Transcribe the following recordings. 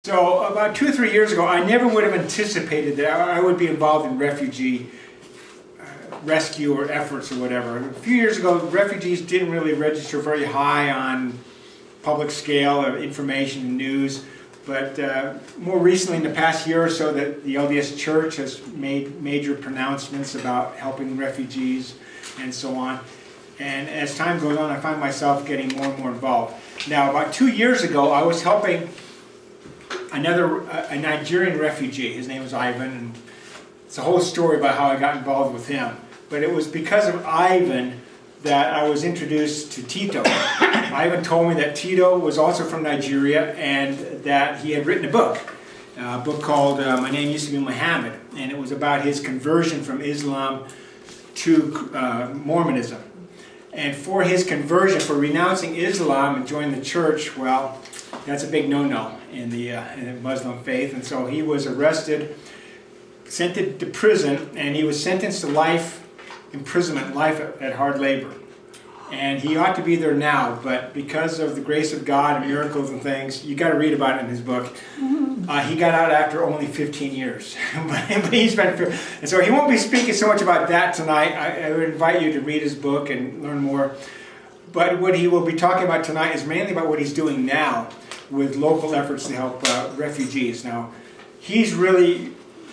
So about 2 or 3 years ago, I never would have anticipated that I would be involved in refugee rescue or efforts or whatever. A few years ago, refugees didn't really register very high on public scale of information and news. But more recently, in the past year or so, that the LDS Church has made major pronouncements about helping refugees and so on. And as time goes on, I find myself getting more and more involved. Now, about 2 years ago, I was helping a Nigerian refugee. His name was Ivan, and it's a whole story about how I got involved with him. But it was because of Ivan that I was introduced to Tito. Ivan told me that Tito was also from Nigeria and that he had written a book called My Name Used to Be Muhammad, and it was about his conversion from Islam to Mormonism. And for his conversion, for renouncing Islam and joining the church, well, that's a big no-no in the Muslim faith. And so he was arrested, sent to prison, and he was sentenced to life imprisonment, life at hard labor. And he ought to be there now, but because of the grace of God and miracles and things, you got to read about it in his book. He got out after only 15 years. but he's been, and so he won't be speaking so much about that tonight. I would invite you to read his book and learn more. But what he will be talking about tonight is mainly about what he's doing now with local efforts to help refugees. Now,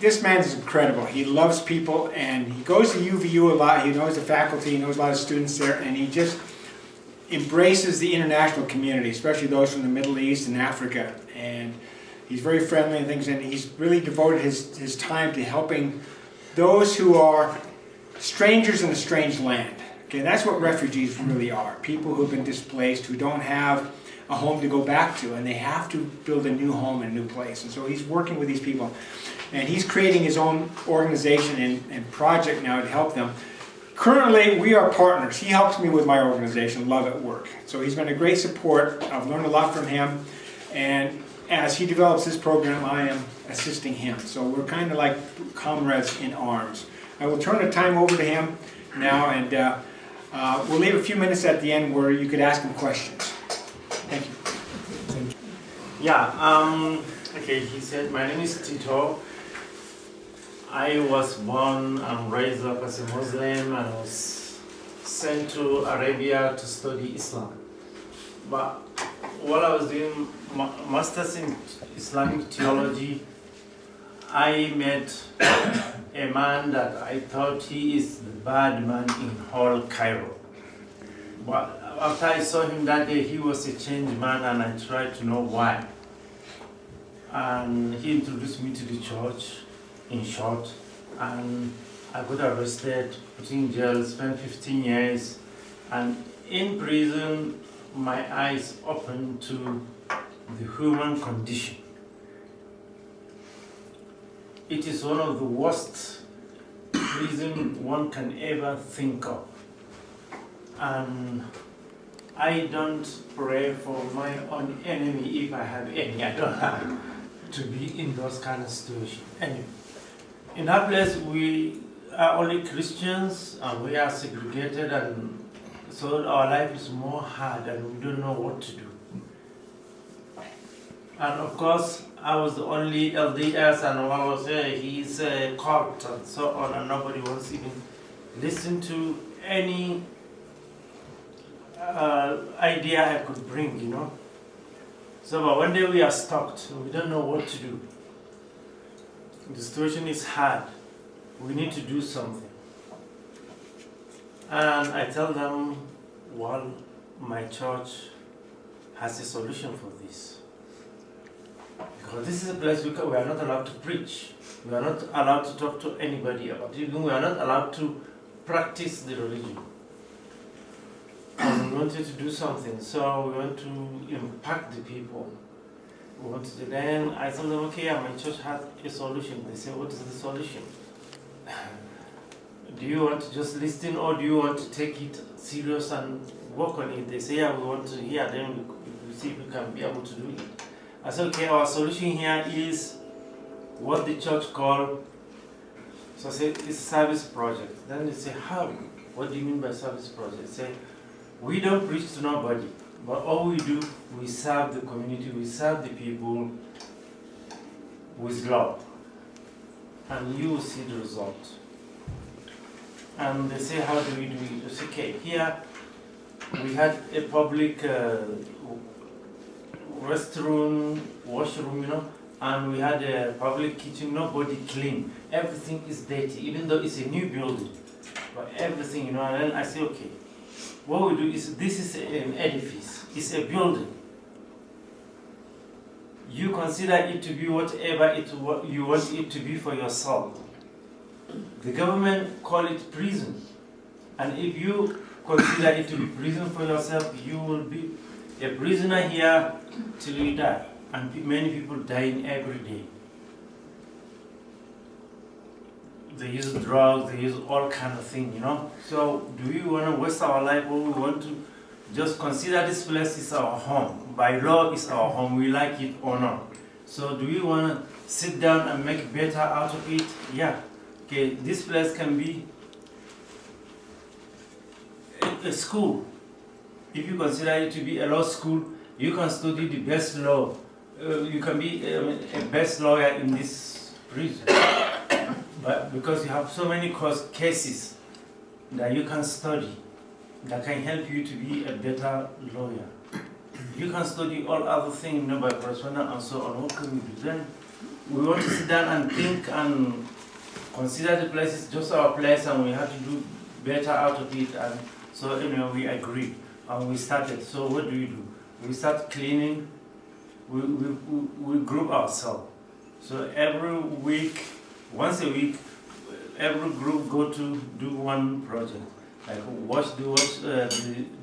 this man is incredible. He loves people, and he goes to UVU a lot. He knows the faculty, he knows a lot of students there, and he just embraces the international community, especially those from the Middle East and Africa. And he's very friendly and things, and he's really devoted his time to helping those who are strangers in a strange land. Okay, that's what refugees really are. People who've been displaced, who don't have a home to go back to, and they have to build a new home in a new place. And so he's working with these people. And he's creating his own organization and project now to help them. Currently, we are partners. He helps me with my organization, Love at Work. So he's been a great support. I've learned a lot from him. And as he develops his program, I am assisting him. So we're kind of like comrades in arms. I will turn the time over to him now, and we'll leave a few minutes at the end where you could ask him questions. Thank you. Yeah, okay, he said, my name is Tito. I was born and raised up as a Muslim, and I was sent to Arabia to study Islam. But while I was doing masters in Islamic theology, I met a man that I thought he is the bad man in whole Cairo. But after I saw him that day, he was a changed man, and I tried to know why. And he introduced me to the church, in short, and I got arrested, put in jail, spent 15 years, and in prison, my eyes opened to the human condition. It is one of the worst prison one can ever think of. And I don't pray for my own enemy if I have any. I don't have to be in those kind of situations. Anyway, in that place we are only Christians and we are segregated, and so our life is more hard and we don't know what to do. And of course, I was the only LDS, and I was he's a cult and so on, and nobody wants even listen to any idea I could bring, you know. So, but one day we are stuck, we don't know what to do. The situation is hard. We need to do something. And I tell them, well, my church has a solution for this. Because this is a place we are not allowed to preach. We are not allowed to talk to anybody about it. We are not allowed to practice the religion. And we wanted to do something, so we want to impact the people. We wanted to, then I told them, okay, my church has a solution. They say, what is the solution? Do you want to just listen, or do you want to take it serious and work on it? They say, yeah, we want to hear, then we see if we can be able to do it. I said, okay, our solution here is what the church called, so I said, it's service project. Then they say, how? What do you mean by service project? They say, we don't preach to nobody, but all we do, we serve the community, we serve the people, with love, and you will see the result. And they say, how do we do it? It's okay. Here we had a public restroom, washroom, and we had a public kitchen. Nobody clean. Everything is dirty, even though it's a new building. But everything, And then I say, okay, what we do is, this is an edifice. It's a building. You consider it to be whatever you want it to be for yourself. The government call it prison. And if you consider it to be prison for yourself, you will be a prisoner here till you die. And many people dying every day. They use drugs, they use all kind of things, So do we want to waste our life, or we want to just consider this place is our home? By law, it's our home, we like it or not. So do we want to sit down and make better out of it? Yeah. Okay, this place can be a school. If you consider it to be a law school, you can study the best law. You can be a best lawyer in this prison. But because you have so many cases that you can study, that can help you to be a better lawyer. You can study all other things, by correspondence and so on. What can we do then? We want to sit down and think and consider the place is just our place, and we have to do better out of it. And so we agreed and we started. So what do? We start cleaning. We group ourselves. So every week, once a week, every group go to do one project, like wash the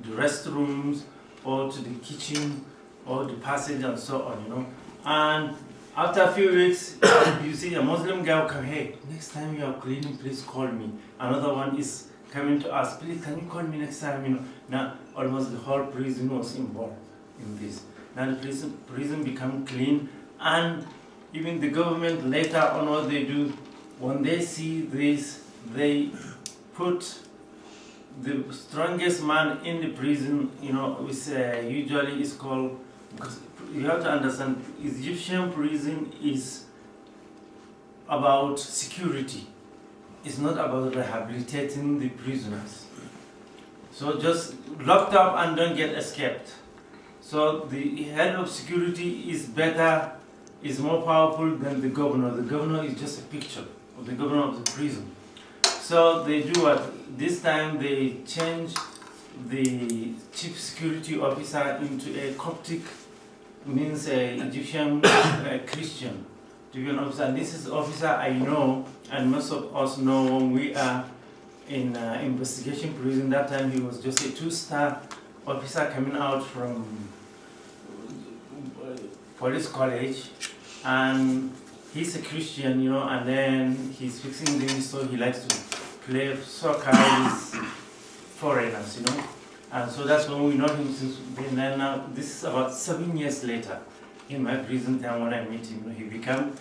restrooms, or to the kitchen, or the passage, and so on, And after a few weeks, you see a Muslim guy will come, hey, next time you are cleaning, please call me. Another one is coming to us, please, can you call me next time? Now almost the whole prison was involved in this. Now the prison become clean, and even the government later on, what they do, when they see this, they put the strongest man in the prison, which usually is called, because you have to understand, Egyptian prison is about security. It's not about rehabilitating the prisoners. So just locked up and don't get escaped. So the head of security is better, is more powerful than the governor. The governor is just a picture of the governor of the prison. So they do what? This time they change the chief security officer into a Coptic, means a Egyptian Christian, to be an officer. And this is officer I know, and most of us know when we are in investigation prison. That time he was just a 2-star officer coming out from police college, and he's a Christian, and then he's fixing this, so he likes to play soccer with foreigners, and so that's when we know him since then. And now this is about 7 years later, in my prison time when I met him, he became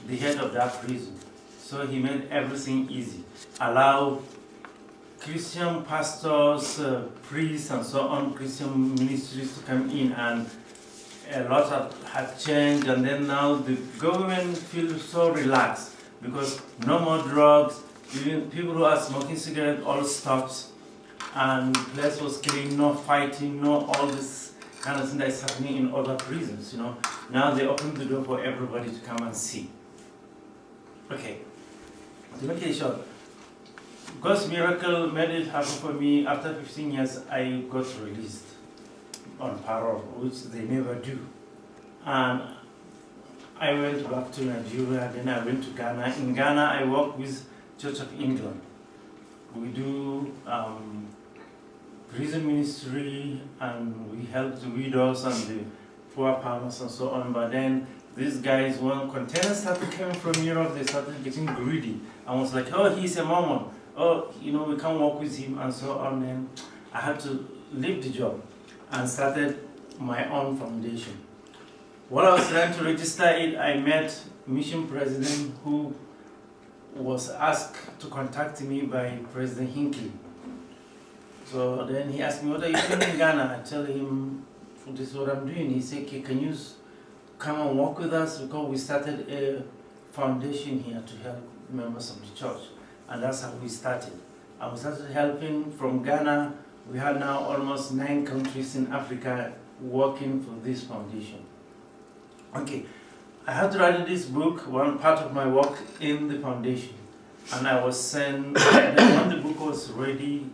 the head of that prison. So he made everything easy, allow Christian pastors, priests, and so on, Christian ministries to come in, and a lot have changed. And then now the government feels so relaxed because no more drugs. Even people who are smoking cigarettes all stops, and the place was clean, no fighting, no all this kind of thing that is happening in other prisons. Now they open the door for everybody to come and see. Okay, to make it short, God's miracle made it happen for me. After 15 years, I got released on parole, which they never do. And I went back to Nigeria, then I went to Ghana. In Ghana, I work with Church of England. We do prison ministry, and we help the widows and the poor farmers and so on. But then these guys, when containers started coming from Europe, they started getting greedy. I was like, oh, he's a Mormon. Oh, we can't work with him and so on. And I had to leave the job and started my own foundation. While I was trying to register it, I met mission president who was asked to contact me by President Hinckley. So then he asked me, what are you doing in Ghana? I tell him, this is what I'm doing. He said, okay, can you come and work with us because we started a foundation here to help members of the church. And that's how we started. And we started helping from Ghana. We have now almost 9 countries in Africa working for this foundation. Okay, I had to write this book, one part of my work in the foundation. And I was sent, when the book was ready,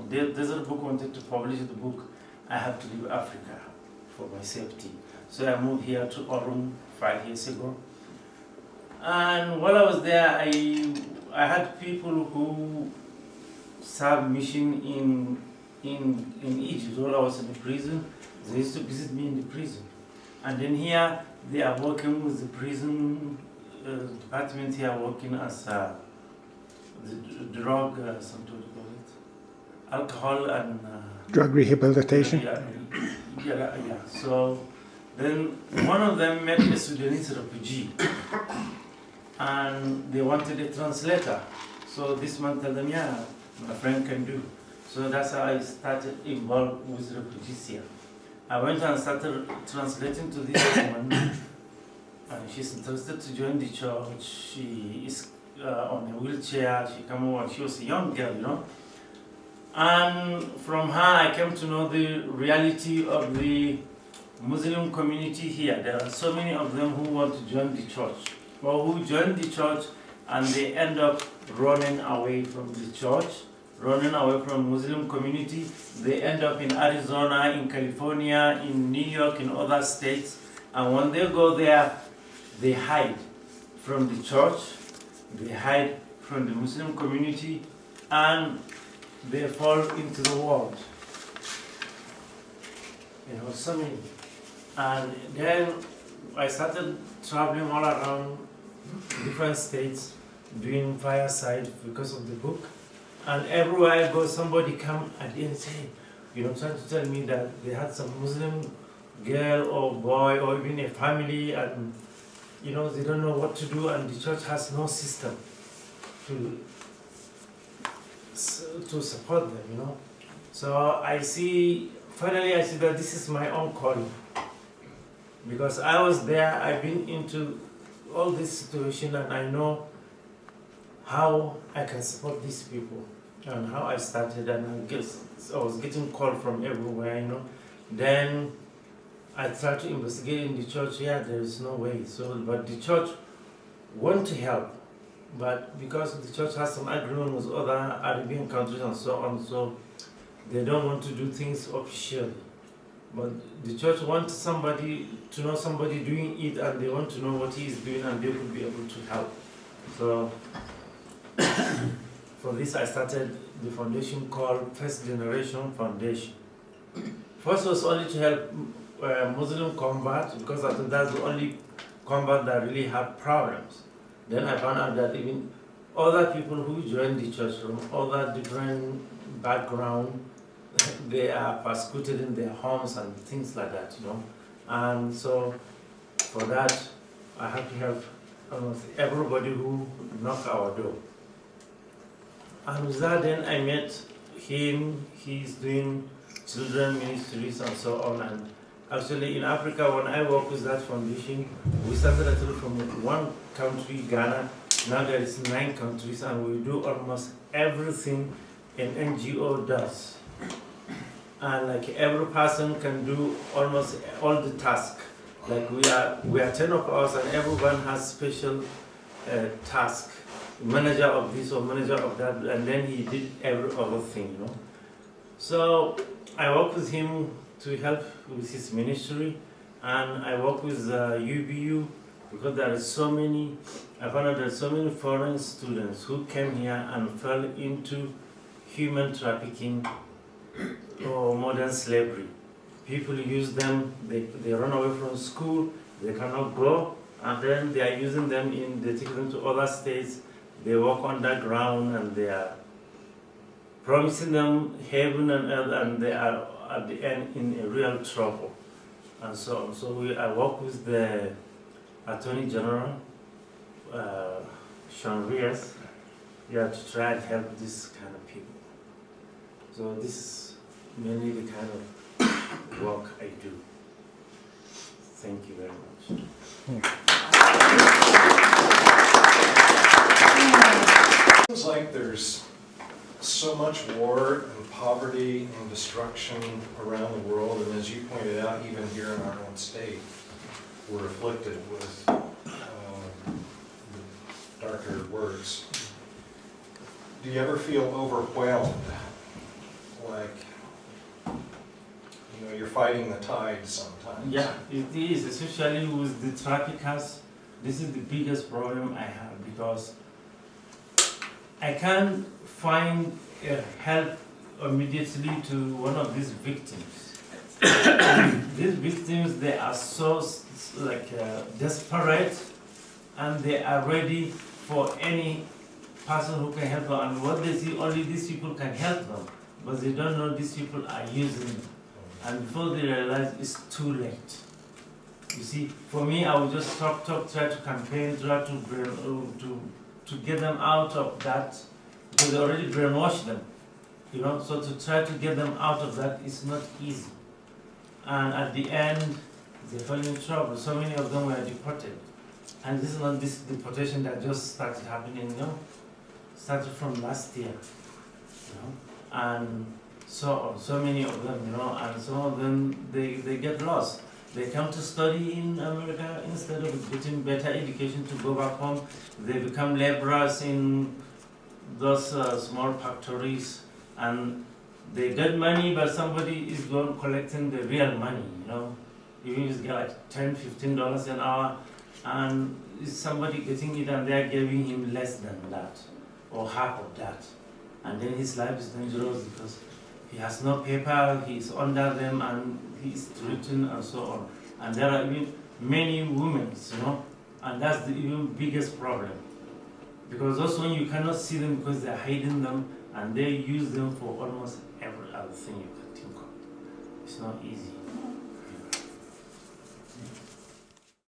the Desert Book wanted to publish the book, I had to leave Africa for my safety. So I moved here to Orem 5 years ago. And while I was there, I had people who served mission in Egypt. While I was in the prison, they used to visit me in the prison. And then here, they are working with the prison department here, working as the drug, something to call it, alcohol and Drug rehabilitation? Yeah. So then one of them met a Sudanese refugee and they wanted a translator. So this man told them, yeah, my friend can do. So that's how I started involved with refugees here. I went and started translating to this woman. And she's interested to join the church. She is on a wheelchair. She came over. She was a young girl, you know. And from her, I came to know the reality of the Muslim community here. There are so many of them who want to join the church, or who join the church and they end up running away from the church, running away from Muslim community. They end up in Arizona, in California, in New York, in other states. And when they go there, they hide from the church, they hide from the Muslim community, and they fall into the world. You know, so many. And then I started traveling all around different states, doing fireside because of the book. And everywhere I go, somebody come at the end and say, you know, trying to tell me that they had some Muslim girl or boy or even a family, and you know, they don't know what to do, and the church has no system to support them, you know. So finally I see that this is my own calling. Because I was there, I've been into all this situation, and I know how I can support these people and how I started, and I was getting called from everywhere, you know. Then I tried to investigate in the church. Yeah, there is no way. So, but the church want to help, but because the church has some agreement with other Arabian countries and so on, so they don't want to do things officially. But the church wants somebody to know somebody doing it, and they want to know what he is doing, and they could be able to help. So for this, I started the foundation called First Generation Foundation. First was only to help Muslim converts, because I thought that's the only convert that really have problems. Then I found out that even other people who join the church from other different backgrounds, they are persecuted in their homes and things like that, you know. And so for that, I have to help almost everybody who knock our door. And with that, then I met him. He's doing children ministries and so on. And actually in Africa, when I work with that foundation, we started actually from one country, Ghana. Now there is 9 countries, and we do almost everything an NGO does. And like every person can do almost all the tasks. Like we are 10 of us, and everyone has special task. Manager of this or manager of that, and then he did every other thing, you know. So I work with him to help with his ministry, and I work with UBU because there are so many. I found out there are so many foreign students who came here and fell into human trafficking or modern slavery. People use them, they run away from school, they cannot go, and then they are using them they take them to other states, they walk underground, and they are promising them heaven and earth, and they are at the end in a real trouble. And so on. So I work with the Attorney General, Sean Reyes, to try and help this kind of people. So this is mainly the kind of work I do. Thank you very much. Seems like there's so much war and poverty and destruction around the world, and as you pointed out, even here in our own state, we're afflicted with darker words. Do you ever feel overwhelmed, like, you know, you're fighting the tide sometimes? Yeah, it is, especially with the traffickers. This is the biggest problem I have, because I can't find help immediately to one of these victims. These victims, they are so desperate, and they are ready for any person who can help them. And what they see, only these people can help them, but they don't know these people are using them. And before they realize, it's too late. You see, for me, I would just talk, try to campaign, try to get them out of that, because they already brainwashed them, you know. So to try to get them out of that is not easy. And at the end, they fell in trouble. So many of them were deported. And this is not this deportation that just started happening, you know. Started from last year, you know. And so many of them, you know, and some of them, they get lost. They come to study in America instead of getting better education to go back home. They become laborers in those small factories, and they get money, but somebody is going collecting the real money, you know. Even if it's like $10, $15 an hour, and is somebody getting it and they're giving him less than that, or half of that. And then his life is dangerous because he has no paper, he's under them, and he's threatened and so on. And there are even many women, you know, and that's the even biggest problem. Because those women, you cannot see them because they're hiding them, and they use them for almost every other thing you can think of. It's not easy.